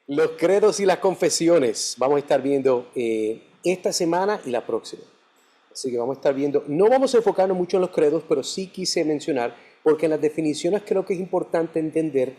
Los credos y las confesiones vamos a estar viendo esta semana y la próxima. Así que vamos a estar viendo, no vamos a enfocarnos mucho en los credos, pero sí quise mencionar, porque en las definiciones creo que es importante entender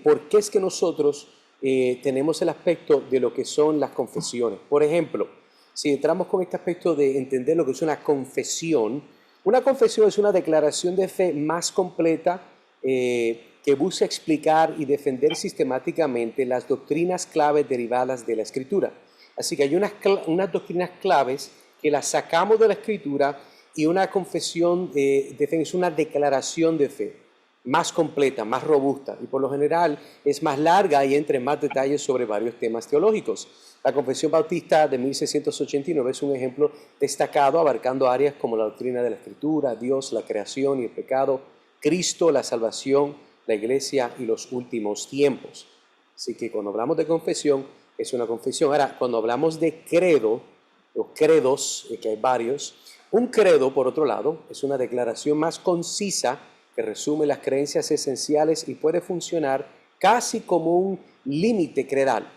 por qué es que nosotros tenemos el aspecto de lo que son las confesiones. Por ejemplo, si entramos con este aspecto de entender lo que es una confesión es una declaración de fe más completa que busca explicar y defender sistemáticamente las doctrinas claves derivadas de la Escritura. Así que hay unas doctrinas claves que las sacamos de la Escritura, y una confesión de fe es una declaración de fe más completa, más robusta, y por lo general es más larga y entra en más detalles sobre varios temas teológicos. La Confesión Bautista de 1689 es un ejemplo destacado, abarcando áreas como la doctrina de la Escritura, Dios, la creación y el pecado, Cristo, la salvación, la Iglesia y los últimos tiempos. Así que cuando hablamos de confesión, es una confesión. Ahora, cuando hablamos de credo, los credos, que hay varios, un credo, por otro lado, es una declaración más concisa que resume las creencias esenciales y puede funcionar casi como un límite credal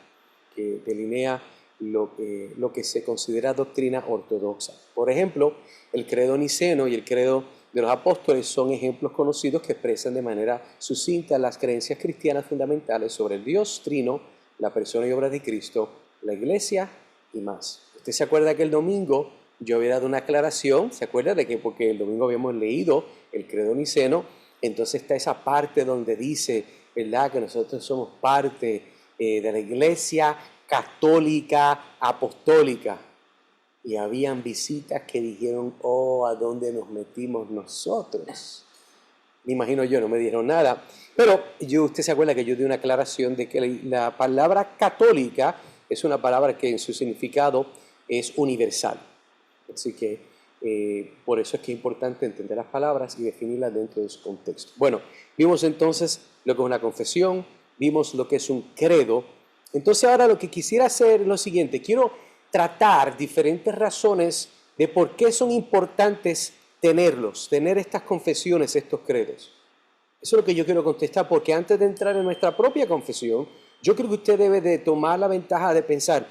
que delinea lo que se considera doctrina ortodoxa. Por ejemplo, el credo niceno y el credo de los apóstoles son ejemplos conocidos que expresan de manera sucinta las creencias cristianas fundamentales sobre el Dios Trino, la persona y obra de Cristo, la Iglesia y más. ¿Usted se acuerda que el domingo yo había dado una aclaración? ¿Se acuerda de que porque el domingo habíamos leído el credo niceno? Entonces está esa parte donde dice, ¿verdad?, que nosotros somos parte de la Iglesia católica apostólica. Y habían visitas que dijeron, ¿a dónde nos metimos nosotros? Me imagino yo, no me dijeron nada. Pero usted se acuerda que yo di una aclaración de que la palabra católica es una palabra que en su significado es universal. Así que por eso es que es importante entender las palabras y definirlas dentro de su contexto. Bueno, vimos entonces lo que es una confesión, vimos lo que es un credo. Entonces ahora lo que quisiera hacer es lo siguiente: quiero tratar diferentes razones de por qué son importantes tener estas confesiones, estos credos. Eso es lo que yo quiero contestar, porque antes de entrar en nuestra propia confesión, yo creo que usted debe de tomar la ventaja de pensar,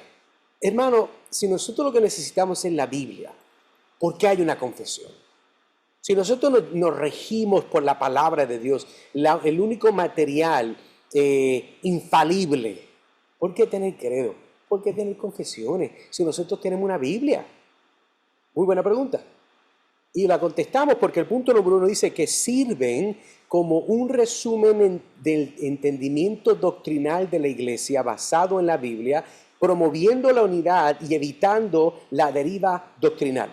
hermano, si nosotros lo que necesitamos es la Biblia, ¿por qué hay una confesión? Si nosotros nos regimos por la palabra de Dios, el único material infalible, ¿por qué tener credo? ¿Por qué tener confesiones si nosotros tenemos una Biblia? Muy buena pregunta. Y la contestamos porque el punto número 1 dice que sirven como un resumen del entendimiento doctrinal de la Iglesia basado en la Biblia, promoviendo la unidad y evitando la deriva doctrinal.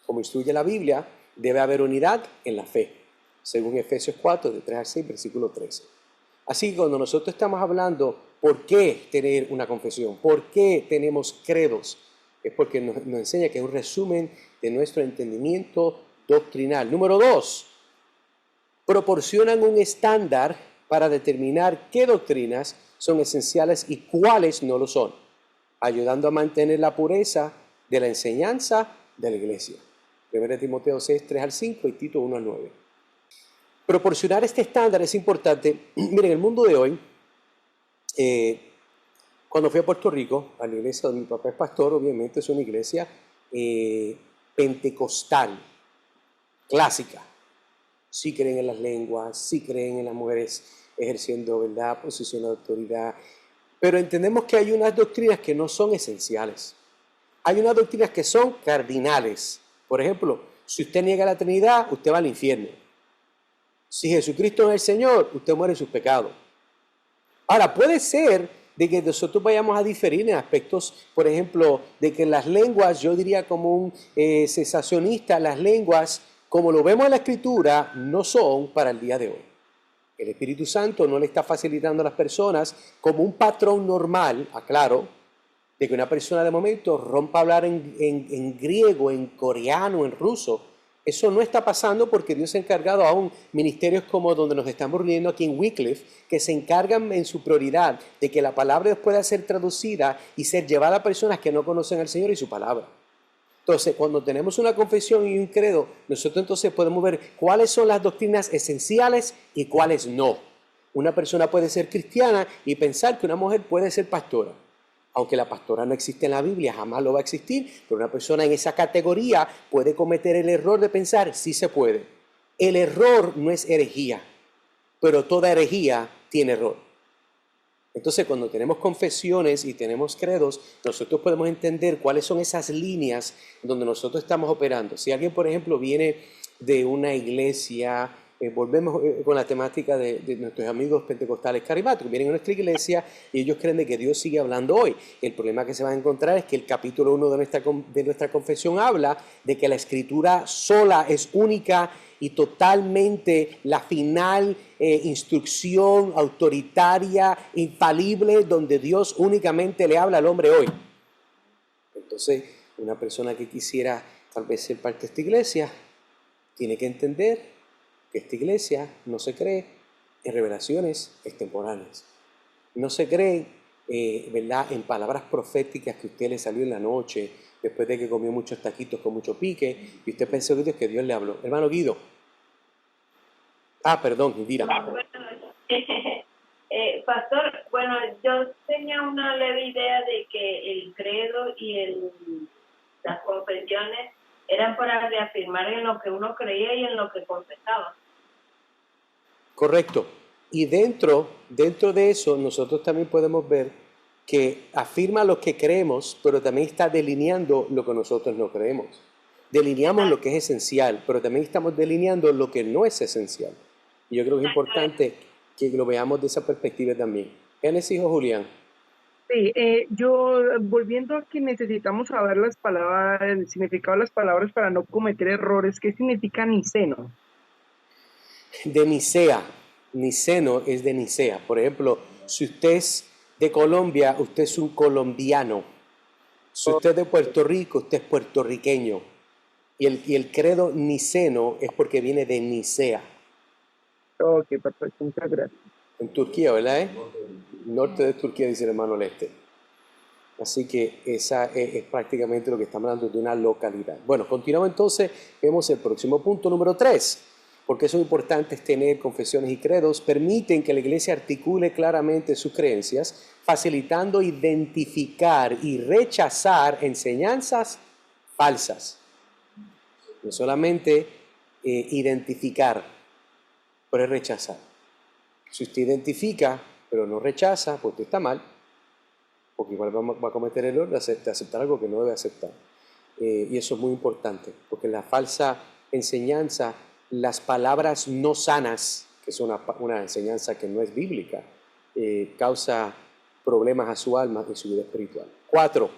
Como instruye la Biblia, debe haber unidad en la fe, según Efesios 4, de 3 al 6, versículo 13. Así que cuando nosotros estamos hablando por qué tener una confesión, por qué tenemos credos, es porque nos enseña que es un resumen de nuestro entendimiento doctrinal. Número 2, proporcionan un estándar para determinar qué doctrinas son esenciales y cuáles no lo son, ayudando a mantener la pureza de la enseñanza de la Iglesia. 1 Timoteo 6, 3 al 5 y Tito 1 al 9. Proporcionar este estándar es importante. Miren, el mundo de hoy, cuando fui a Puerto Rico, a la iglesia donde mi papá es pastor, obviamente es una iglesia pentecostal, clásica. Sí creen en las lenguas, sí creen en las mujeres ejerciendo, ¿verdad?, posición de autoridad. Pero entendemos que hay unas doctrinas que no son esenciales. Hay unas doctrinas que son cardinales. Por ejemplo, si usted niega la Trinidad, usted va al infierno. Si Jesucristo es el Señor, usted muere en sus pecados. Ahora, puede ser de que nosotros vayamos a diferir en aspectos, por ejemplo, de que las lenguas, yo diría como un cesacionista, las lenguas, como lo vemos en la Escritura, no son para el día de hoy. El Espíritu Santo no le está facilitando a las personas como un patrón normal, aclaro, de que una persona de momento rompa a hablar en griego, en coreano, en ruso. Eso no está pasando porque Dios se ha encargado aún ministerios como donde nos estamos reuniendo aquí en Wycliffe, que se encargan en su prioridad de que la palabra pueda ser traducida y ser llevada a personas que no conocen al Señor y su palabra. Entonces, cuando tenemos una confesión y un credo, nosotros entonces podemos ver cuáles son las doctrinas esenciales y cuáles no. Una persona puede ser cristiana y pensar que una mujer puede ser pastora. Aunque la pastora no existe en la Biblia, jamás lo va a existir, pero una persona en esa categoría puede cometer el error de pensar, sí se puede. El error no es herejía, pero toda herejía tiene error. Entonces, cuando tenemos confesiones y tenemos credos, nosotros podemos entender cuáles son esas líneas donde nosotros estamos operando. Si alguien, por ejemplo, viene de una iglesia, volvemos con la temática de nuestros amigos pentecostales carismáticos, vienen a nuestra iglesia y ellos creen de que Dios sigue hablando hoy. El problema que se van a encontrar es que el capítulo 1 de nuestra confesión habla de que la escritura sola es única y totalmente la final instrucción autoritaria, infalible, donde Dios únicamente le habla al hombre hoy. Entonces, una persona que quisiera tal vez ser parte de esta iglesia, tiene que entender que esta iglesia no se cree en revelaciones extemporáneas. No se cree, ¿verdad?, en palabras proféticas que a usted le salió en la noche, después de que comió muchos taquitos con mucho pique, y usted pensó que Dios le habló. Hermano Guido. Perdón, Indira. Pastor, bueno, yo tenía una leve idea de que el credo y las confesiones eran para reafirmar en lo que uno creía y en lo que confesaba. Correcto. Y dentro de eso, nosotros también podemos ver que afirma lo que creemos, pero también está delineando lo que nosotros no creemos. Delineamos lo que es esencial, pero también estamos delineando lo que no es esencial. Y yo creo que es importante que lo veamos de esa perspectiva también. Génesis o Julián. Sí, yo volviendo a que necesitamos saber las palabras, el significado de las palabras para no cometer errores. ¿Qué significa niceno? De Nicea. Niceno es de Nicea. Por ejemplo, si usted es de Colombia, usted es un colombiano. Si usted es de Puerto Rico, usted es puertorriqueño. Y el credo niceno es porque viene de Nicea. Ok, perfecto, muchas gracias. En Turquía, ¿verdad? Norte de Turquía, dice el hermano Leste. Así que esa es prácticamente lo que estamos hablando de una localidad. Bueno, continuamos entonces, vemos el próximo punto, número 3. Porque eso es importante, es tener confesiones y credos, permiten que la iglesia articule claramente sus creencias, facilitando identificar y rechazar enseñanzas falsas. No solamente identificar, pero es rechazar. Si usted identifica, pero no rechaza, pues usted está mal, porque igual va a cometer el error de aceptar algo que no debe aceptar. Y eso es muy importante, porque la falsa enseñanza, las palabras no sanas, que es una enseñanza que no es bíblica, causa problemas a su alma y su vida espiritual. 4.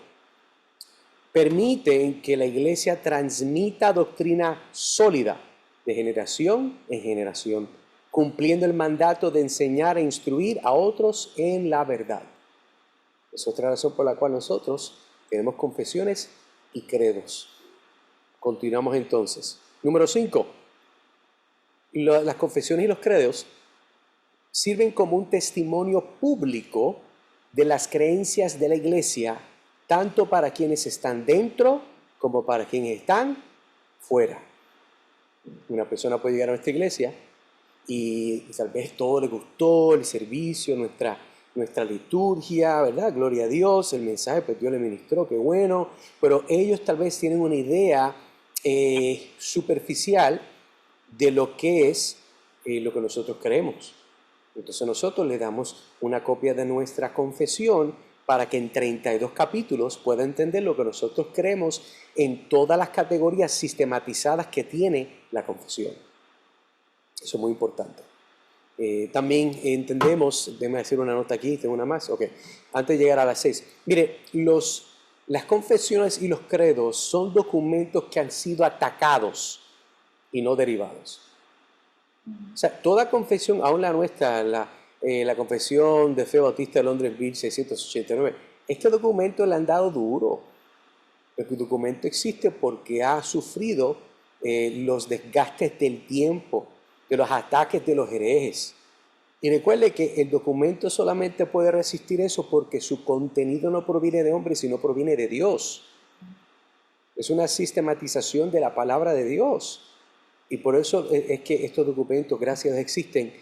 Permiten que la iglesia transmita doctrina sólida de generación en generación, cumpliendo el mandato de enseñar e instruir a otros en la verdad. Es otra razón por la cual nosotros tenemos confesiones y credos. Continuamos entonces. Número 5. Las confesiones y los credos sirven como un testimonio público de las creencias de la iglesia, tanto para quienes están dentro como para quienes están fuera. Una persona puede llegar a nuestra iglesia y tal vez todo le gustó, el servicio, nuestra liturgia, ¿verdad? Gloria a Dios, el mensaje, pues Dios le ministró, qué bueno, pero ellos tal vez tienen una idea superficial de lo que es lo que nosotros creemos. Entonces nosotros le damos una copia de nuestra confesión para que en 32 capítulos pueda entender lo que nosotros creemos en todas las categorías sistematizadas que tiene la confesión. Eso es muy importante. También entendemos, déjame decir una nota aquí, tengo una más, ok, antes de llegar a las 6. Mire, las confesiones y los credos son documentos que han sido atacados y no derivados. O sea, toda confesión, aún la nuestra, la confesión de fe bautista de Londres Beach 689, este documento le han dado duro. El documento existe porque ha sufrido los desgastes del tiempo, de los ataques de los herejes. Y recuerde que el documento solamente puede resistir eso porque su contenido no proviene de hombres, sino proviene de Dios. Es una sistematización de la palabra de Dios. Y por eso es que estos documentos, gracias a Dios, existen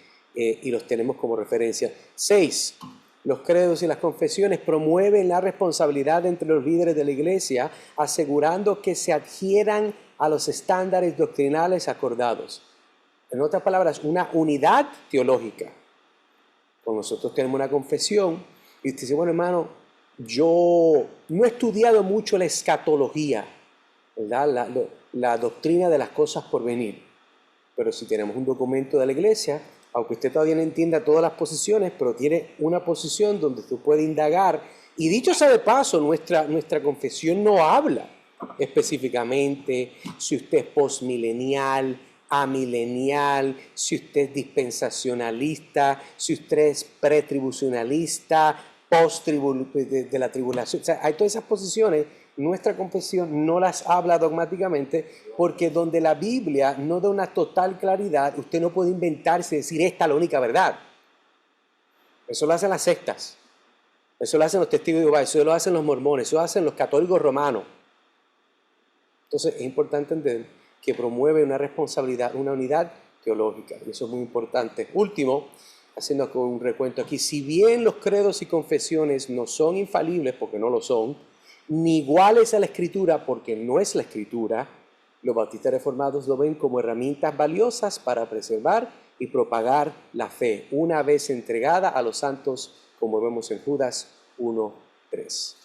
y los tenemos como referencia. 6. Los credos y las confesiones promueven la responsabilidad entre los líderes de la iglesia, asegurando que se adhieran a los estándares doctrinales acordados. En otras palabras, una unidad teológica. Cuando nosotros tenemos una confesión y usted dice, bueno, hermano, yo no he estudiado mucho la escatología, ¿verdad? La doctrina de las cosas por venir. Pero si tenemos un documento de la iglesia, aunque usted todavía no entienda todas las posiciones, pero tiene una posición donde usted puede indagar. Y dicho sea de paso, nuestra confesión no habla específicamente si usted es postmilenial, amilenial, si usted es dispensacionalista, si usted es pretribucionalista, de la tribulación. O sea, hay todas esas posiciones. Nuestra confesión no las habla dogmáticamente porque donde la Biblia no da una total claridad, usted no puede inventarse y decir esta es la única verdad. Eso lo hacen las sectas, eso lo hacen los testigos de Jehová, eso lo hacen los mormones, eso lo hacen los católicos romanos. Entonces es importante entender que promueve una responsabilidad, una unidad teológica, y eso es muy importante. Último, haciendo un recuento aquí, si bien los credos y confesiones no son infalibles, porque no lo son, ni iguales a la Escritura, porque no es la Escritura, los bautistas reformados lo ven como herramientas valiosas para preservar y propagar la fe, una vez entregada a los santos, como vemos en Judas 1:3.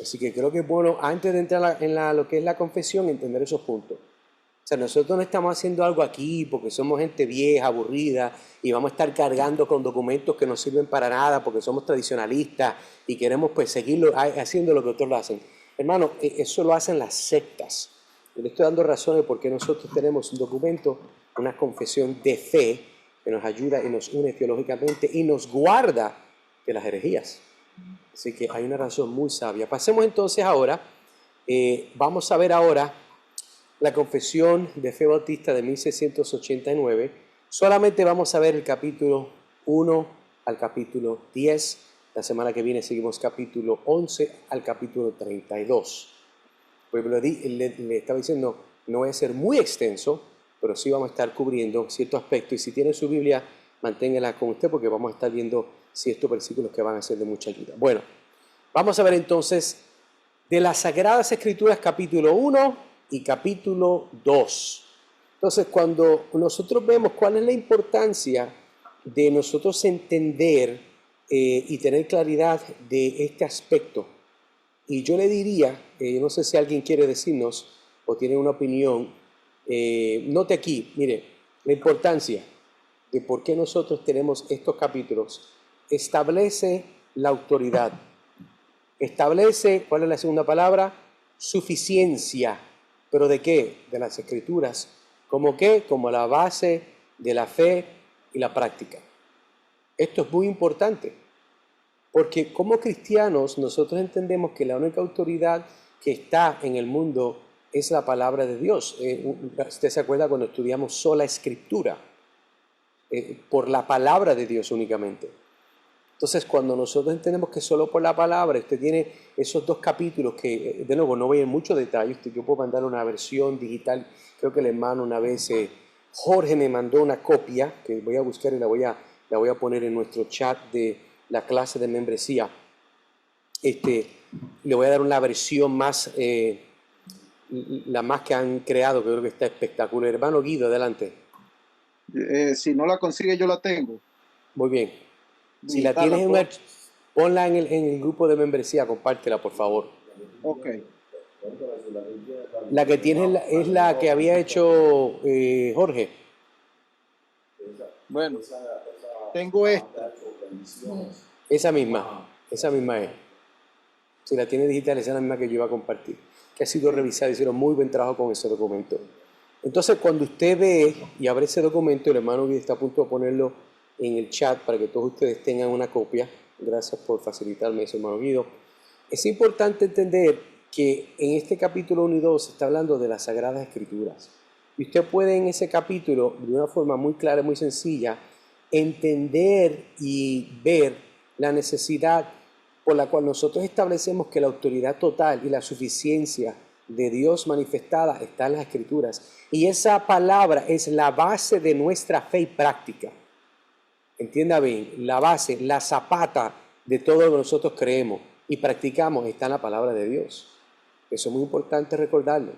Así que creo que es bueno, antes de entrar en lo que es la confesión, entender esos puntos. O sea, nosotros no estamos haciendo algo aquí porque somos gente vieja, aburrida, y vamos a estar cargando con documentos que no sirven para nada porque somos tradicionalistas y queremos pues seguir haciendo lo que otros lo hacen. Hermano, eso lo hacen las sectas. Yo le estoy dando razones por qué nosotros tenemos un documento, una confesión de fe que nos ayuda y nos une teológicamente y nos guarda de las herejías. Así que hay una razón muy sabia. Pasemos entonces ahora, vamos a ver ahora la Confesión de Fe Bautista de 1689. Solamente vamos a ver el capítulo 1 al capítulo 10. La semana que viene seguimos capítulo 11 al capítulo 32. Pues le estaba diciendo, no voy a ser muy extenso, pero sí vamos a estar cubriendo ciertos aspectos. Y si tiene su Biblia, manténgala con usted porque vamos a estar viendo ciertos versículos que van a ser de mucha ayuda. Bueno, vamos a ver entonces de las Sagradas Escrituras capítulo 1 y capítulo 2. Entonces, cuando nosotros vemos cuál es la importancia de nosotros entender y tener claridad de este aspecto, y yo le diría, no sé si alguien quiere decirnos o tiene una opinión, note aquí, mire, la importancia de por qué nosotros tenemos estos capítulos. Establece la autoridad. Establece, ¿cuál es la segunda palabra? Suficiencia. ¿Pero de qué? De las Escrituras. ¿Cómo qué? Como la base de la fe y la práctica. Esto es muy importante, porque como cristianos nosotros entendemos que la única autoridad que está en el mundo es la palabra de Dios. Usted se acuerda cuando estudiamos sola Escritura, por la palabra de Dios únicamente. Entonces, cuando nosotros entendemos que solo por la palabra, usted tiene esos dos capítulos que, de nuevo, no voy en muchos detalles, yo puedo mandar una versión digital, creo que el hermano una vez, Jorge me mandó una copia, que voy a buscar y la voy a poner en nuestro chat de la clase de membresía. Le voy a dar una versión más, la más que han creado, que creo que está espectacular. Hermano Guido, adelante. Si no la consigue, yo la tengo. Muy bien. Si la tienes, ponla en el grupo de membresía, compártela, por favor. Ok. La que tienes es la que había hecho Jorge. Bueno, tengo esta. Esa misma es. Si la tienes digital, esa es la misma que yo iba a compartir, que ha sido revisada, hicieron muy buen trabajo con ese documento. Entonces, cuando usted ve y abre ese documento, el hermano Guido está a punto de ponerlo en el chat para que todos ustedes tengan una copia. Gracias por facilitarme eso, hermano Guido. Es importante entender que en este capítulo 1 y 2 se está hablando de las Sagradas Escrituras. Y usted puede en ese capítulo, de una forma muy clara y muy sencilla, entender y ver la necesidad por la cual nosotros establecemos que la autoridad total y la suficiencia de Dios manifestada está en las Escrituras. Y esa palabra es la base de nuestra fe y práctica. entienda bien, la base, la zapata de todo lo que nosotros creemos y practicamos está en la palabra de Dios. Eso es muy importante recordarlo.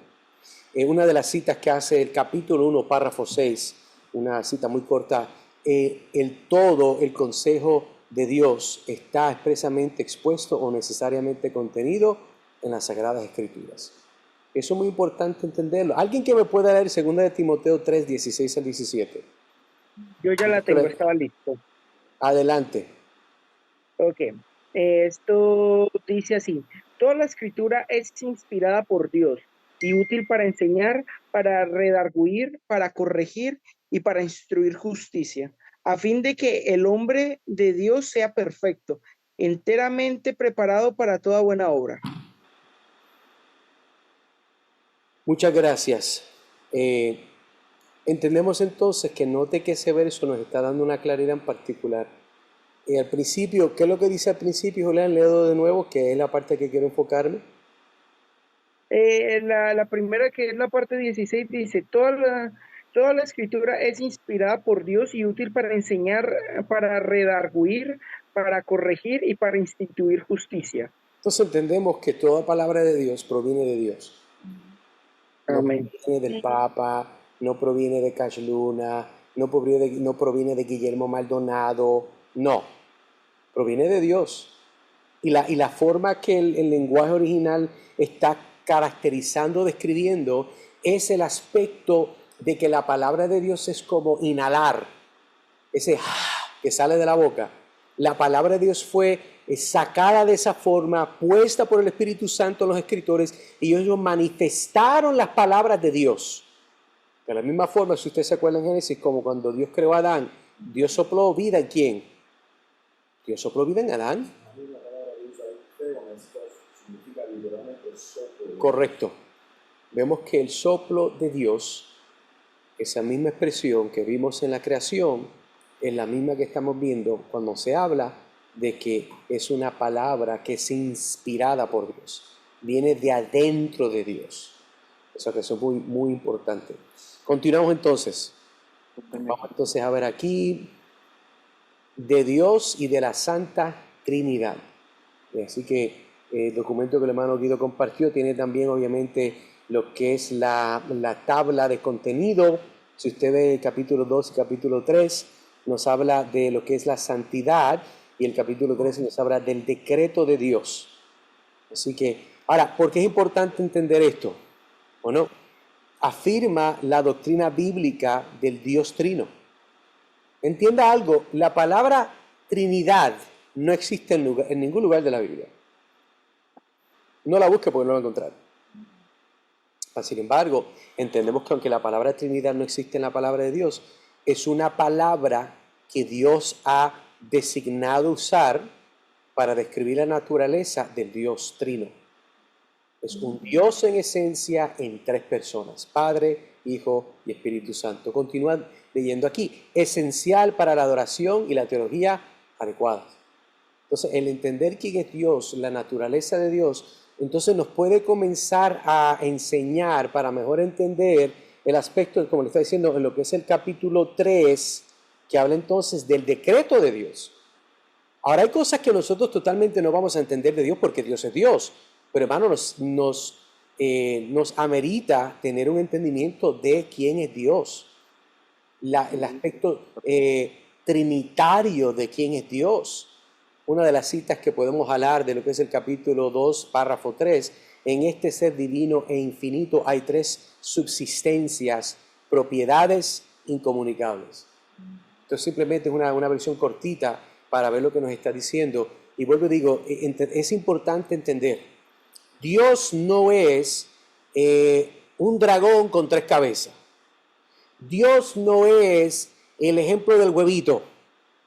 Una de las citas que hace el capítulo 1, párrafo 6, una cita muy corta, el consejo de Dios está expresamente expuesto o necesariamente contenido en las Sagradas Escrituras. Eso es muy importante entenderlo. ¿Alguien que me pueda leer 2 de Timoteo 3, 16 al 17? Yo ya la tengo, estaba listo. Adelante. Ok, esto dice así: toda la escritura es inspirada por Dios y útil para enseñar, para redarguir, para corregir y para instruir justicia, a fin de que el hombre de Dios sea perfecto, enteramente preparado para toda buena obra. Muchas gracias. Entendemos entonces que note que ese verso nos está dando una claridad en particular. Al principio, ¿qué es lo que dice al principio, Julián? Leo de nuevo, que es la parte que quiero enfocarme. La primera, que es la parte 16, dice: toda la escritura es inspirada por Dios y útil para enseñar, para redarguir, para corregir y para instituir justicia. Entonces entendemos que toda palabra de Dios proviene de Dios. No Amén. proviene del Papa, no proviene de Cash Luna, no proviene de Guillermo Maldonado, no, proviene de Dios. Y la forma que el lenguaje original está caracterizando, describiendo, es el aspecto de que la palabra de Dios es como inhalar, ese que sale de la boca. La palabra de Dios fue sacada de esa forma, puesta por el Espíritu Santo en los escritores, y ellos manifestaron las palabras de Dios. De la misma forma, si usted se acuerda en Génesis, como cuando Dios creó a Adán, Dios sopló vida en ¿quién? Dios sopló vida en Adán. Correcto. Vemos que el soplo de Dios, esa misma expresión que vimos en la creación, es la misma que estamos viendo cuando se habla de que es una palabra que es inspirada por Dios, viene de adentro de Dios. Eso es muy, muy importante. Continuamos entonces. Vamos entonces a ver aquí de Dios y de la Santa Trinidad. Así que el documento que el hermano Guido compartió tiene también obviamente lo que es la tabla de contenido. Si usted ve el capítulo 2 y capítulo 3, nos habla de lo que es la santidad, y el capítulo 13 nos habla del decreto de Dios. Así que, ahora, ¿por qué es importante entender esto? ¿O no? Afirma la doctrina bíblica del Dios Trino. Entienda algo, la palabra Trinidad no existe en ningún lugar de la Biblia. No la busque porque no la va a encontrar. Sin embargo, entendemos que aunque la palabra Trinidad no existe en la palabra de Dios, es una palabra que Dios ha designado usar para describir la naturaleza del Dios Trino. Es un Dios en esencia en tres personas: Padre, Hijo y Espíritu Santo. Continúa leyendo aquí: esencial para la adoración y la teología adecuada. Entonces, el entender quién es Dios, la naturaleza de Dios, entonces nos puede comenzar a enseñar para mejor entender el aspecto, como le está diciendo, en lo que es el capítulo 3, que habla entonces del decreto de Dios. Ahora, hay cosas que nosotros totalmente no vamos a entender de Dios porque Dios es Dios, pero hermano, nos amerita tener un entendimiento de quién es Dios, el aspecto trinitario de quién es Dios. Una de las citas que podemos hablar de lo que es el capítulo 2, párrafo 3, en este ser divino e infinito hay tres subsistencias, propiedades incomunicables. Entonces simplemente es una versión cortita para ver lo que nos está diciendo. Y vuelvo y digo, es importante entender, Dios no es un dragón con tres cabezas. Dios no es el ejemplo del huevito,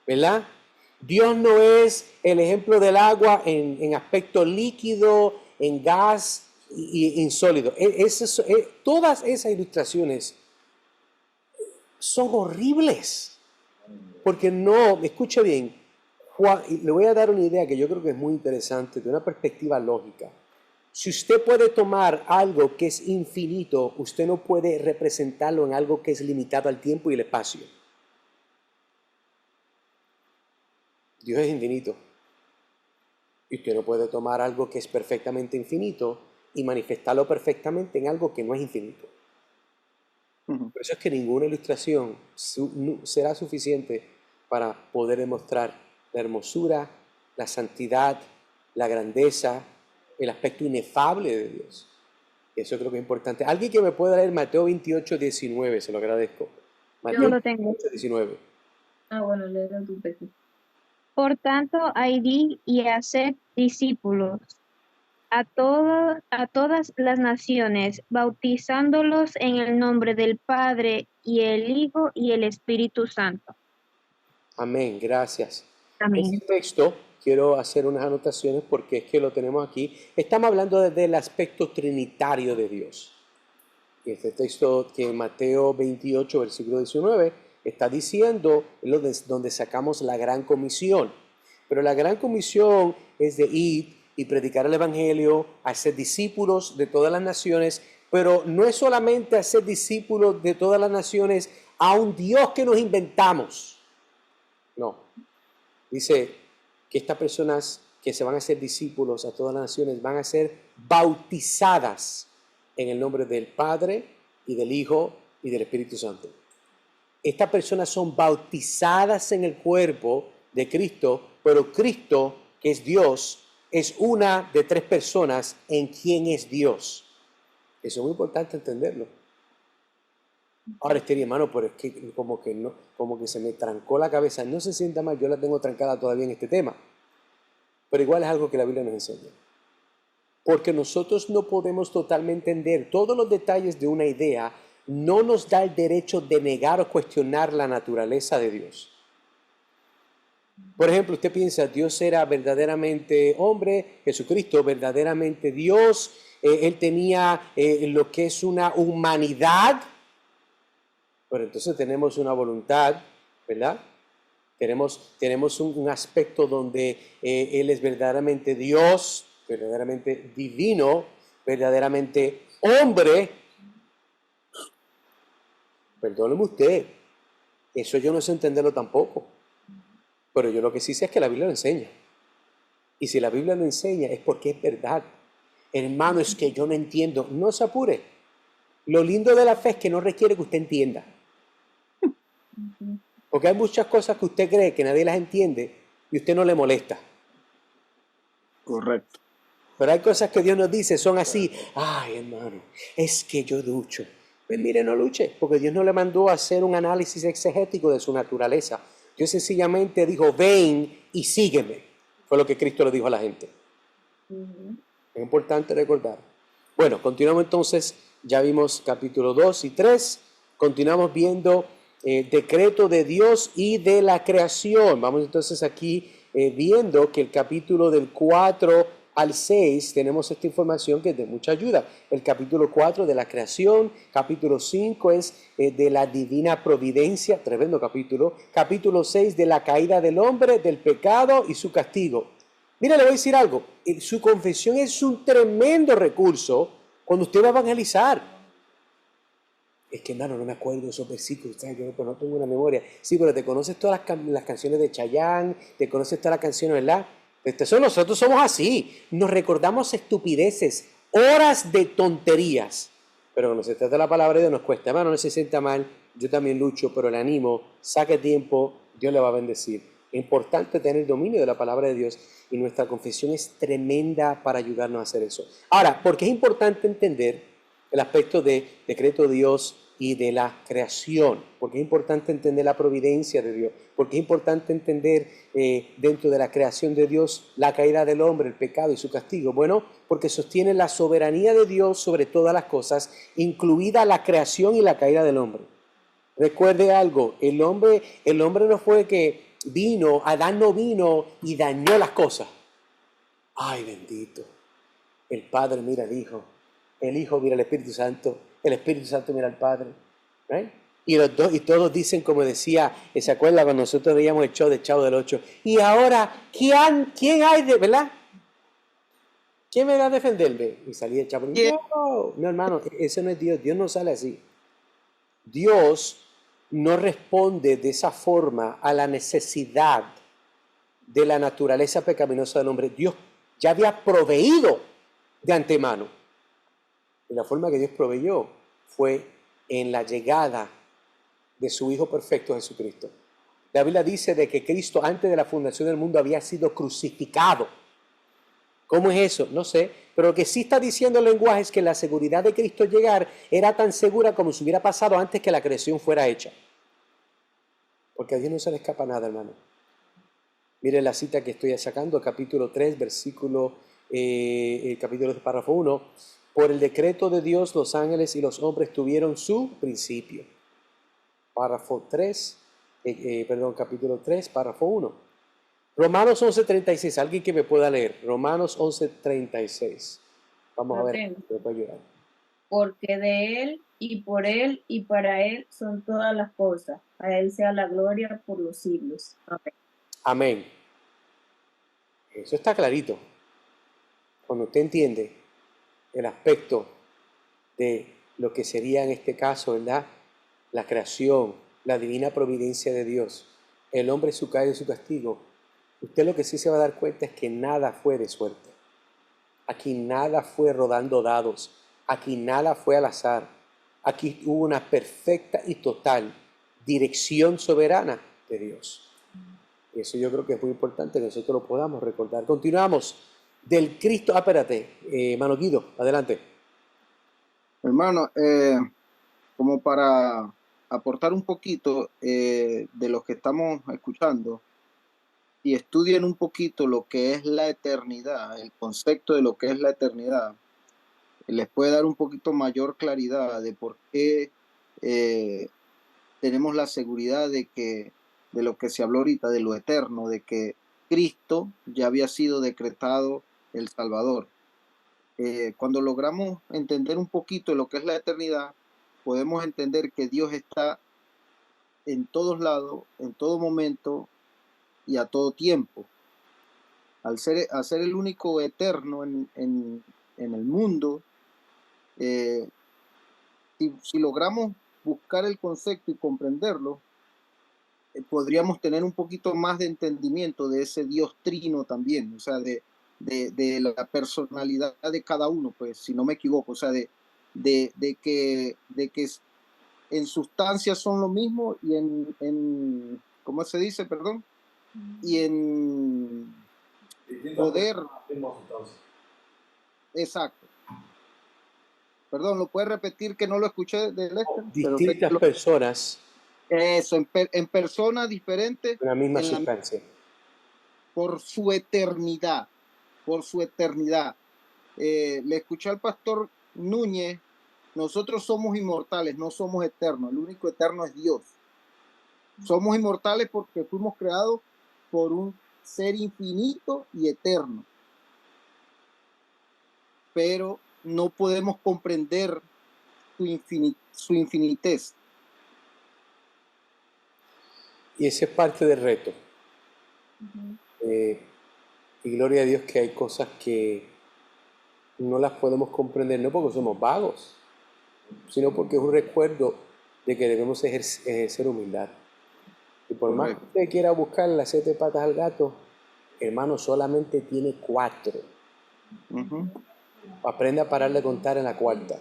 ¿verdad? Dios no es el ejemplo del agua en aspecto líquido, en gas y en sólido. Todas esas ilustraciones son horribles, porque no, escuche bien, le voy a dar una idea que yo creo que es muy interesante, de una perspectiva lógica. Si usted puede tomar algo que es infinito, usted no puede representarlo en algo que es limitado al tiempo y el espacio. Dios es infinito. Y usted no puede tomar algo que es perfectamente infinito y manifestarlo perfectamente en algo que no es infinito. Ujú. Por eso es que ninguna ilustración será suficiente para poder demostrar la hermosura, la santidad, la grandeza, el aspecto inefable de Dios. Eso creo que es importante. Alguien que me pueda leer Mateo 28, 19, se lo agradezco. Yo Mateo lo tengo. 28, 19. Bueno, léelo en tu pecho. Por tanto, id y haced discípulos a todas las naciones, bautizándolos en el nombre del Padre y el Hijo y el Espíritu Santo. Amén, gracias. Amén. Este texto, quiero hacer unas anotaciones porque es que lo tenemos aquí. Estamos hablando desde el aspecto trinitario de Dios. Y este texto que en Mateo 28, versículo 19, está diciendo donde sacamos la gran comisión. Pero la gran comisión es de ir y predicar el evangelio, hacer discípulos de todas las naciones, pero no es solamente hacer discípulos de todas las naciones a un Dios que nos inventamos. No. Dice que estas personas que se van a hacer discípulos a todas las naciones van a ser bautizadas en el nombre del Padre y del Hijo y del Espíritu Santo. Estas personas son bautizadas en el cuerpo de Cristo, pero Cristo, que es Dios, es una de tres personas en quien es Dios. Eso es muy importante entenderlo. Ahora, hermano, pero es que como que se me trancó la cabeza. No se sienta mal, yo la tengo trancada todavía en este tema. Pero igual es algo que la Biblia nos enseña. Porque nosotros no podemos totalmente entender todos los detalles de una idea, no nos da el derecho de negar o cuestionar la naturaleza de Dios. Por ejemplo, usted piensa, Dios era verdaderamente hombre, Jesucristo verdaderamente Dios, Él tenía lo que es una humanidad, pero entonces tenemos una voluntad, ¿verdad? Tenemos un aspecto donde Él es verdaderamente Dios, verdaderamente divino, verdaderamente hombre. Perdóneme usted, eso yo no sé entenderlo tampoco. Pero yo lo que sí sé es que la Biblia lo enseña. Y si la Biblia lo enseña es porque es verdad. Hermano, es que yo no entiendo. No se apure. Lo lindo de la fe es que no requiere que usted entienda. Porque hay muchas cosas que usted cree que nadie las entiende y usted no le molesta. Correcto. Pero hay cosas que Dios nos dice, son así. Ay, hermano, es que yo lucho. Pues mire, no luche, porque Dios no le mandó a hacer un análisis exegético de su naturaleza. Dios sencillamente dijo, ven y sígueme. Fue lo que Cristo le dijo a la gente. Es importante recordar. Bueno, continuamos entonces. Ya vimos capítulo 2 y 3. Continuamos viendo decreto de Dios y de la creación. Vamos entonces aquí viendo que el capítulo del 4 al 6 tenemos esta información que es de mucha ayuda. El capítulo 4 de la creación, capítulo 5 es de la divina providencia, tremendo capítulo. Capítulo 6 de la caída del hombre, del pecado y su castigo. Mira, le voy a decir algo. Su confesión es un tremendo recurso cuando usted va a evangelizar. Es que, hermano, no me acuerdo de esos versículos, ¿sabes? Yo no tengo una memoria. Sí, pero te conoces todas las canciones de Chayanne, te conoces todas las canciones, ¿verdad? Nosotros somos así, nos recordamos estupideces, horas de tonterías, pero cuando se trata de la palabra de Dios nos cuesta. Hermano, no se sienta mal, yo también lucho, pero le animo, saque tiempo, Dios le va a bendecir. Es importante tener dominio de la palabra de Dios y nuestra confesión es tremenda para ayudarnos a hacer eso. Ahora, ¿por qué es importante entender el aspecto de decreto de Dios y de la creación? Porque es importante entender la providencia de Dios, porque es importante entender dentro de la creación de Dios la caída del hombre, el pecado y su castigo. Bueno, porque sostiene la soberanía de Dios sobre todas las cosas, incluida la creación y la caída del hombre. Recuerde algo, el hombre no fue que vino, Adán no vino y dañó las cosas. Ay, bendito. El Padre mira al Hijo, el Hijo mira al Espíritu Santo, el Espíritu Santo mira al Padre. ¿Right? Y todos dicen, como decía, ¿se acuerda cuando nosotros veíamos el show de Chavo del 8? Y ahora, ¿quién hay de, verdad? ¿Quién me va a defenderme? Y salía el Chavo. No, hermano, ese no es Dios. Dios no sale así. Dios no responde de esa forma a la necesidad de la naturaleza pecaminosa del hombre, Dios ya había proveído de antemano. Y la forma que Dios proveyó fue en la llegada de su Hijo perfecto, Jesucristo. La Biblia dice de que Cristo antes de la fundación del mundo había sido crucificado. ¿Cómo es eso? No sé, pero lo que sí está diciendo el lenguaje es que la seguridad de Cristo llegar era tan segura como si hubiera pasado antes que la creación fuera hecha. Porque a Dios no se le escapa nada, hermano. Mire la cita que estoy sacando, capítulo 3, capítulo de párrafo 1. Por el decreto de Dios, los ángeles y los hombres tuvieron su principio. Párrafo 3, capítulo 3, párrafo 1. Romanos 11:36, alguien que me pueda leer. Romanos 11:36. Vamos a ver, me puede ayudar. Porque de Él y para Él son todas las cosas. A Él sea la gloria por los siglos. Amén. Amén. Eso está clarito. Cuando usted entiende el aspecto de lo que sería en este caso, ¿verdad? La creación, la divina providencia de Dios, el hombre su caída y su castigo, usted lo que sí se va a dar cuenta es que nada fue de suerte. Aquí nada fue rodando dados. Aquí nada fue al azar. Aquí hubo una perfecta y total dirección soberana de Dios. Y eso yo creo que es muy importante que nosotros lo podamos recordar. Continuamos. Del Cristo. Espérate, hermano Guido, adelante. Hermano, como para aportar un poquito de lo que estamos escuchando, y estudien un poquito lo que es la eternidad, el concepto de lo que es la eternidad, les puede dar un poquito mayor claridad de por qué tenemos la seguridad de lo que se habló ahorita, de lo eterno, de que Cristo ya había sido decretado el Salvador. Cuando logramos entender un poquito lo que es la eternidad, podemos entender que Dios está en todos lados, en todo momento y a todo tiempo. Al ser el único eterno en el mundo, si logramos buscar el concepto y comprenderlo, podríamos tener un poquito más de entendimiento de ese Dios trino también, o sea, de la personalidad de cada uno, pues, si no me equivoco, o sea, de que en sustancia son lo mismo y en ¿cómo se dice? Perdón. Y en poder. Exacto. Perdón, ¿lo puedes repetir que no lo escuché de Lester? Distintas personas. Eso, en personas diferentes. La misma sustancia. Por su eternidad. Por su eternidad. Le escuché al pastor Núñez. Nosotros somos inmortales, no somos eternos. El único eterno es Dios. Somos inmortales porque fuimos creados por un ser infinito y eterno. Pero no podemos comprender su infinitez. Y ese es parte del reto. Y gloria a Dios que hay cosas que no las podemos comprender, no porque somos vagos, sino porque es un recuerdo de que debemos ejercer humildad. Y por más que usted quiera buscar las 7 patas al gato, hermano, solamente tiene 4. Aprenda a parar de contar en la 4ª,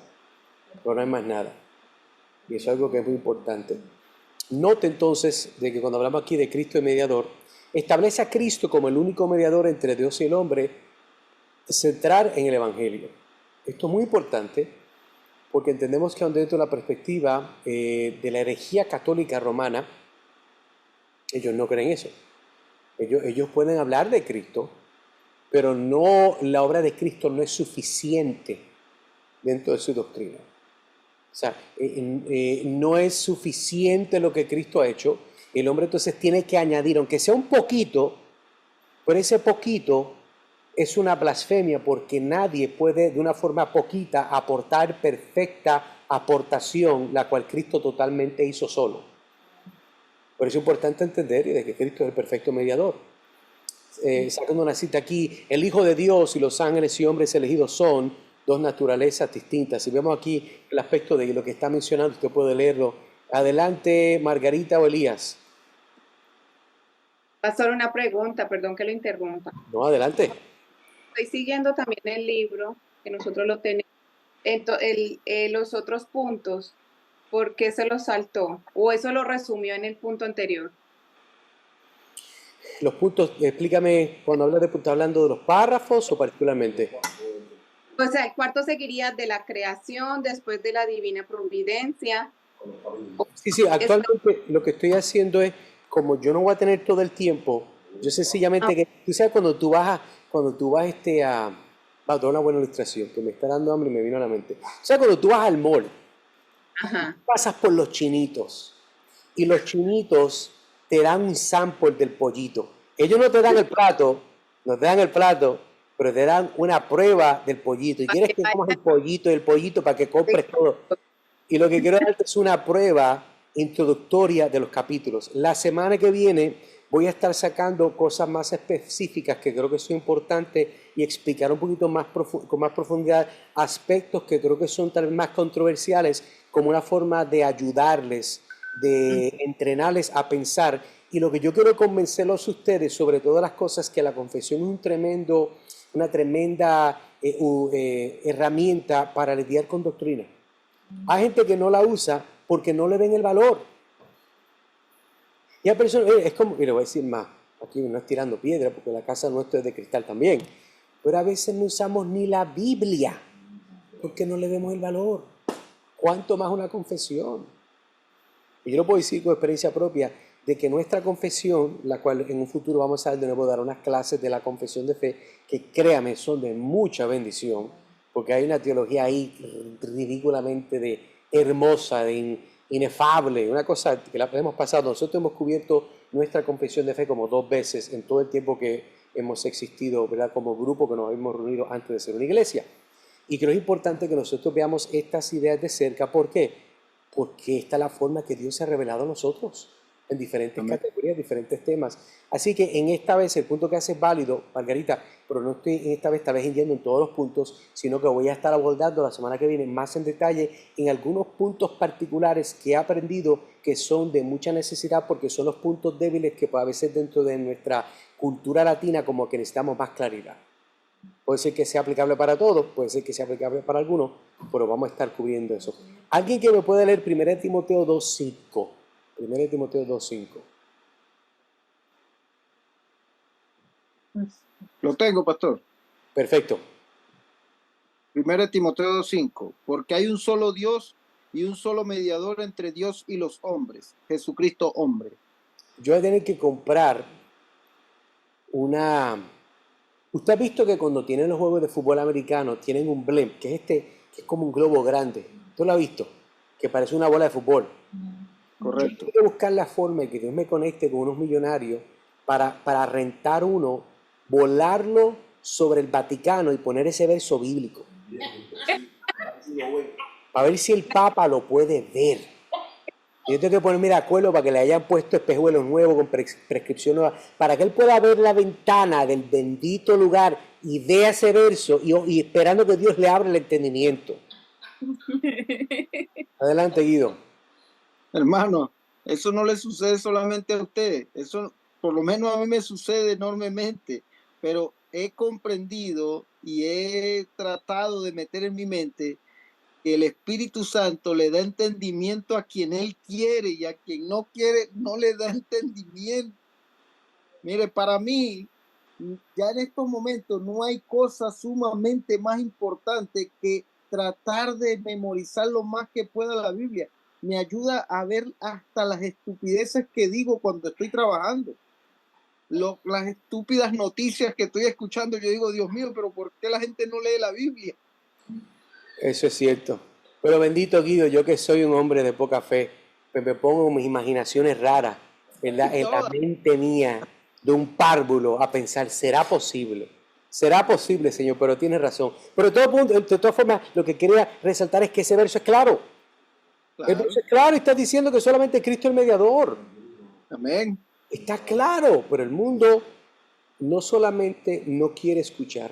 pero no hay más nada. Y eso es algo que es muy importante. Note entonces de que cuando hablamos aquí de Cristo el mediador, establece a Cristo como el único mediador entre Dios y el hombre, centrar en el Evangelio. Esto es muy importante porque entendemos que dentro de la perspectiva de la herejía católica romana, ellos no creen eso. Ellos pueden hablar de Cristo, pero no, la obra de Cristo no es suficiente dentro de su doctrina. O sea, no es suficiente lo que Cristo ha hecho. El hombre entonces tiene que añadir, aunque sea un poquito, pero ese poquito es una blasfemia porque nadie puede de una forma poquita aportar perfecta aportación, la cual Cristo totalmente hizo solo. Por eso es importante entender de que Cristo es el perfecto mediador. Sacando una cita aquí, el Hijo de Dios y los ángeles y hombres elegidos son 2 naturalezas distintas. Si vemos aquí el aspecto de lo que está mencionando, usted puede leerlo. Adelante, Margarita o Elías. Pastor, una pregunta, perdón que lo interrumpa. No, adelante. Estoy siguiendo también el libro, que nosotros lo tenemos. Entonces, los otros puntos, ¿por qué se los saltó? ¿O eso lo resumió en el punto anterior? Los puntos, explícame, cuando hablas de puntos, ¿hablando de los párrafos o particularmente? O sea, el cuarto seguiría de la creación, después de la divina providencia. Sí, actualmente lo que estoy haciendo es, como yo no voy a tener todo el tiempo, yo sencillamente, que tú sabes cuando tú vas va a dar una buena ilustración, que me está dando hambre y me vino a la mente. O sea, cuando tú vas al mall, Ajá. pasas por los chinitos, y los chinitos te dan un sample del pollito. Ellos no te dan el plato, pero te dan una prueba del pollito. Y quieres que comas el pollito para que compres todo. Y lo que quiero darte es una prueba introductoria de los capítulos. La semana que viene voy a estar sacando cosas más específicas que creo que son importantes y explicar un poquito más con más profundidad aspectos que creo que son tal vez más controversiales, como una forma de ayudarles, de entrenarles a pensar. Y lo que yo quiero convencerlos a ustedes, sobre todas las cosas, que la confesión es una tremenda herramienta para lidiar con doctrina. Hay gente que no la usa porque no le ven el valor. Y hay personas, es como, y le voy a decir más, aquí no es tirando piedra porque la casa nuestra es de cristal también, pero a veces no usamos ni la Biblia porque no le vemos el valor. ¿Cuánto más una confesión? Y yo lo puedo decir con experiencia propia, de que nuestra confesión, la cual en un futuro vamos a de nuevo dar unas clases de la confesión de fe, que créame, son de mucha bendición, porque hay una teología ahí ridículamente hermosa, inefable, una cosa que la hemos pasado. Nosotros hemos cubierto nuestra confesión de fe como 2 veces en todo el tiempo que hemos existido, ¿verdad? Como grupo que nos hemos reunido antes de ser una iglesia. Y creo que es importante que nosotros veamos estas ideas de cerca. ¿Por qué? Porque esta es la forma que Dios se ha revelado a nosotros en diferentes categorías, diferentes temas. Así que en esta vez el punto que hace es válido, Margarita, pero no estoy en esta vez yendo en todos los puntos, sino que voy a estar abordando la semana que viene más en detalle en algunos puntos particulares que he aprendido que son de mucha necesidad, porque son los puntos débiles que a veces dentro de nuestra cultura latina como que necesitamos más claridad. Puede ser que sea aplicable para todos, puede ser que sea aplicable para algunos, pero vamos a estar cubriendo eso. ¿Alguien que me puede leer 1 Timoteo 2.5? 1 Timoteo 2.5. Lo tengo, pastor. Perfecto. 1 Timoteo 2.5. Porque hay un solo Dios y un solo mediador entre Dios y los hombres, Jesucristo hombre. Yo voy a tener que comprar una... Usted ha visto que cuando tienen los juegos de fútbol americano tienen un blimp, que es que es como un globo grande. ¿Tú lo has visto? Que parece una bola de fútbol. Correcto. Yo tengo que buscar la forma de que Dios me conecte con unos millonarios para rentar uno, volarlo sobre el Vaticano y poner ese verso bíblico. A ver si el Papa lo puede ver. Yo tengo que ponerme de acuerdo para que le hayan puesto espejuelos nuevos con prescripción nueva, para que él pueda ver la ventana del bendito lugar y vea ese verso y esperando que Dios le abra el entendimiento. Adelante, Guido. Hermano, eso no le sucede solamente a usted, eso por lo menos a mí me sucede enormemente, pero he comprendido y he tratado de meter en mi mente que el Espíritu Santo le da entendimiento a quien Él quiere y a quien no quiere no le da entendimiento. Mire, para mí, ya en estos momentos no hay cosa sumamente más importante que tratar de memorizar lo más que pueda la Biblia. Me ayuda a ver hasta las estupideces que digo cuando estoy trabajando. Las estúpidas noticias que estoy escuchando, yo digo, Dios mío, pero ¿por qué la gente no lee la Biblia? Eso es cierto. Pero bendito Guido, yo que soy un hombre de poca fe, pues me pongo mis imaginaciones raras en la mente mía de un párvulo a pensar, ¿será posible? Será posible, Señor, pero tienes razón. Pero de todas formas, lo que quería resaltar es que ese verso es claro. El verso es claro y está diciendo que solamente Cristo es el mediador. Amén. Está claro, pero el mundo no solamente no quiere escuchar,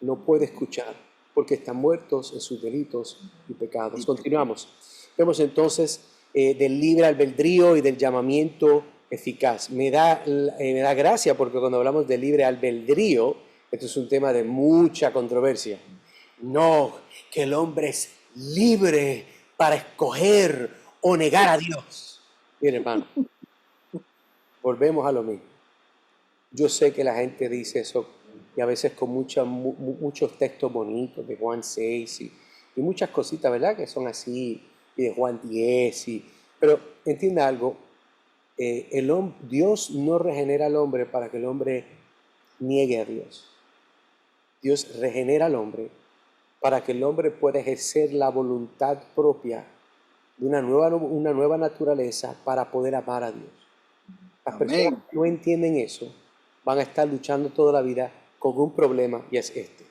no puede escuchar, porque están muertos en sus delitos y pecados. Continuamos. Vemos entonces del libre albedrío y del llamamiento eficaz. Me da gracia porque cuando hablamos de libre albedrío, esto es un tema de mucha controversia. No, que el hombre es libre para escoger o negar a Dios. Mire, hermano, volvemos a lo mismo. Yo sé que la gente dice eso y a veces con muchos textos bonitos de Juan 6 y muchas cositas, ¿verdad? Que son así, y de Juan 10. Pero entienda algo, Dios no regenera al hombre para que el hombre niegue a Dios. Dios regenera al hombre para que el hombre pueda ejercer la voluntad propia de una nueva naturaleza para poder amar a Dios. Las personas que no entienden eso van a estar luchando toda la vida con un problema y es este.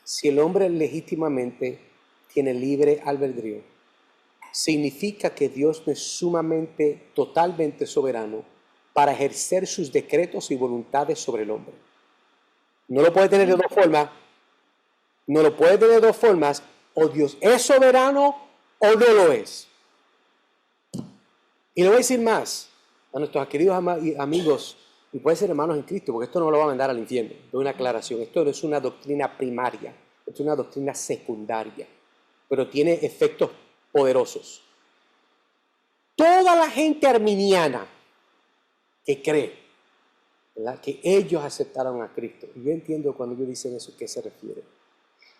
Si el hombre legítimamente tiene libre albedrío, significa que Dios no es sumamente, totalmente soberano para ejercer sus decretos y voluntades sobre el hombre. No lo puede tener de dos formas. No lo puede tener de dos formas. O Dios es soberano o no lo es. Y le voy a decir más a nuestros queridos amigos, y puede ser hermanos en Cristo, porque esto no lo va a mandar al infierno. Doy una aclaración. Esto no es una doctrina primaria. Esto es una doctrina secundaria. Pero tiene efectos poderosos. Toda la gente arminiana que cree, ¿verdad?, que ellos aceptaron a Cristo, y yo entiendo cuando ellos dicen eso, ¿qué se refiere?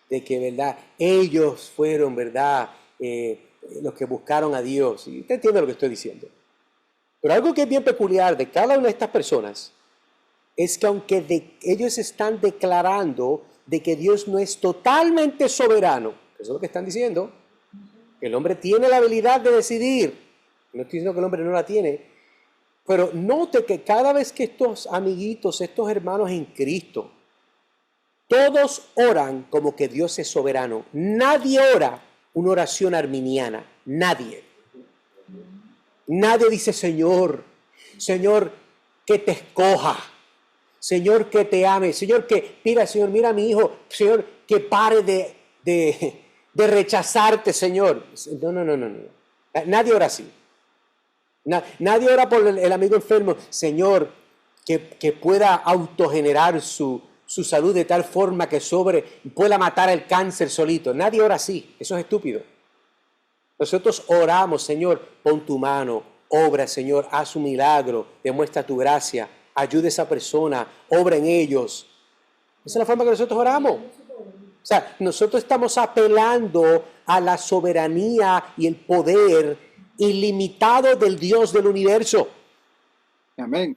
De que, ¿verdad?, ellos fueron, ¿verdad?, los que buscaron a Dios, y usted entiende lo que estoy diciendo. Pero algo que es bien peculiar de cada una de estas personas es que aunque ellos están declarando de que Dios no es totalmente soberano, eso es lo que están diciendo, que el hombre tiene la habilidad de decidir, no estoy diciendo que el hombre no la tiene, pero note que cada vez que estos amiguitos, estos hermanos en Cristo, todos oran como que Dios es soberano. Nadie ora una oración arminiana, nadie. Nadie dice, Señor, que te escoja, Señor, que te ame, Señor, que, mira, Señor, mira a mi hijo, Señor, que pare de rechazarte, Señor. No. Nadie ora así. Nadie ora por el amigo enfermo, Señor, que pueda autogenerar su salud de tal forma que pueda matar el cáncer solito. Nadie ora así, eso es estúpido. Nosotros oramos, Señor, pon tu mano, obra, Señor, haz un milagro, demuestra tu gracia, ayuda a esa persona, obra en ellos. Esa es la forma que nosotros oramos. O sea, nosotros estamos apelando a la soberanía y el poder ilimitado del Dios del universo. Amén.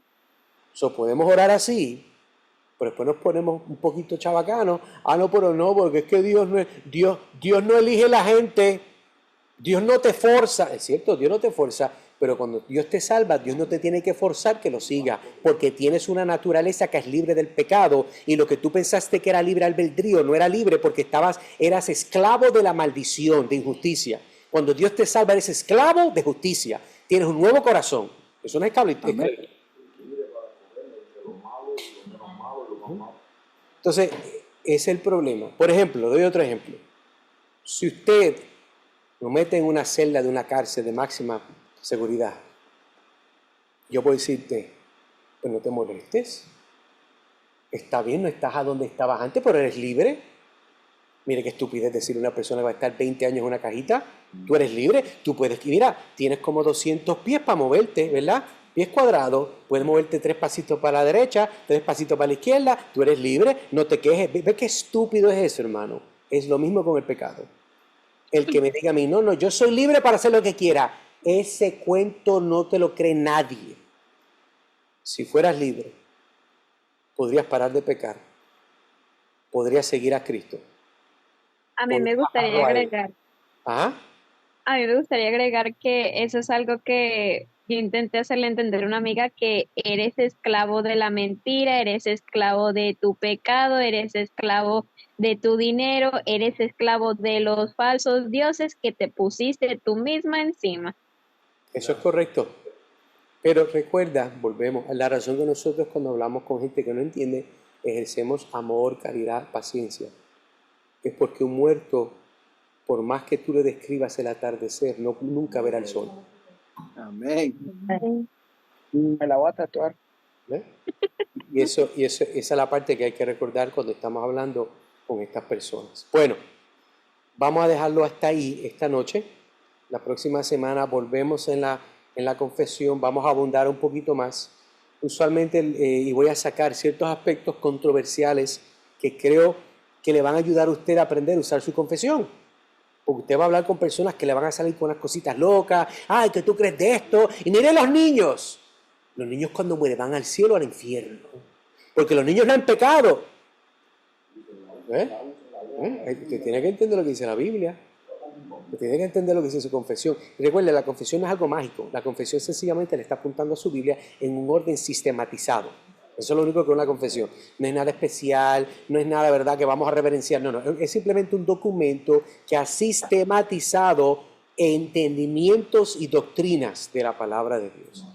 Podemos orar así, pero después nos ponemos un poquito chabacanos. No, pero no, porque es que Dios no elige la gente. Dios no te forza. Es cierto, Dios no te forza, pero cuando Dios te salva, Dios no te tiene que forzar que lo siga, porque tienes una naturaleza que es libre del pecado, y lo que tú pensaste que era libre albedrío no era libre porque eras esclavo de la maldición, de injusticia. Cuando Dios te salva, eres esclavo de justicia. Tienes un nuevo corazón. Eso no es esclavo. Entonces, ese es el problema. Por ejemplo, doy otro ejemplo. Si usted lo mete en una celda de una cárcel de máxima seguridad, yo puedo decirte, pues no te molestes. Está bien, no estás a donde estabas antes, pero eres libre. Mire qué estupidez decirle a una persona que va a estar 20 años en una cajita. Tú eres libre, tú puedes, mira, tienes como 200 pies para moverte, ¿verdad? Pies cuadrados, puedes moverte 3 pasitos para la derecha, 3 pasitos para la izquierda, tú eres libre, no te quejes. ¿Ve qué estúpido es eso, hermano? Es lo mismo con el pecado. El que me diga a mí, no, yo soy libre para hacer lo que quiera, ese cuento no te lo cree nadie. Si fueras libre, podrías parar de pecar, podrías seguir a Cristo. A mí me gustaría agregar. ¿Ah? A mí me gustaría agregar que eso es algo que yo intenté hacerle entender a una amiga, que eres esclavo de la mentira, eres esclavo de tu pecado, eres esclavo de tu dinero, eres esclavo de los falsos dioses que te pusiste tú misma encima. Eso es correcto. Pero recuerda, volvemos a la razón que nosotros cuando hablamos con gente que no entiende, ejercemos amor, caridad, paciencia. Es porque un muerto, por más que tú le describas el atardecer, nunca verá el sol. Amén. Me la voy a tatuar. ¿Ve? Esa es la parte que hay que recordar cuando estamos hablando con estas personas. Bueno, vamos a dejarlo hasta ahí esta noche. La próxima semana volvemos en la confesión, vamos a abundar un poquito más. Usualmente, y voy a sacar ciertos aspectos controversiales que creo que le van a ayudar a usted a aprender a usar su confesión. Porque usted va a hablar con personas que le van a salir con unas cositas locas. ¡Ay, que tú crees de esto! Y miren los niños. Los niños cuando mueren van al cielo o al infierno. Porque los niños no han pecado. Usted tiene que entender lo que dice la Biblia. Usted tiene que entender lo que dice su confesión. Y recuerde, la confesión no es algo mágico. La confesión sencillamente le está apuntando a su Biblia en un orden sistematizado. Eso es lo único que es una confesión. No es nada especial, no es nada, ¿verdad?, que vamos a reverenciar. No. Es simplemente un documento que ha sistematizado entendimientos y doctrinas de la palabra de Dios.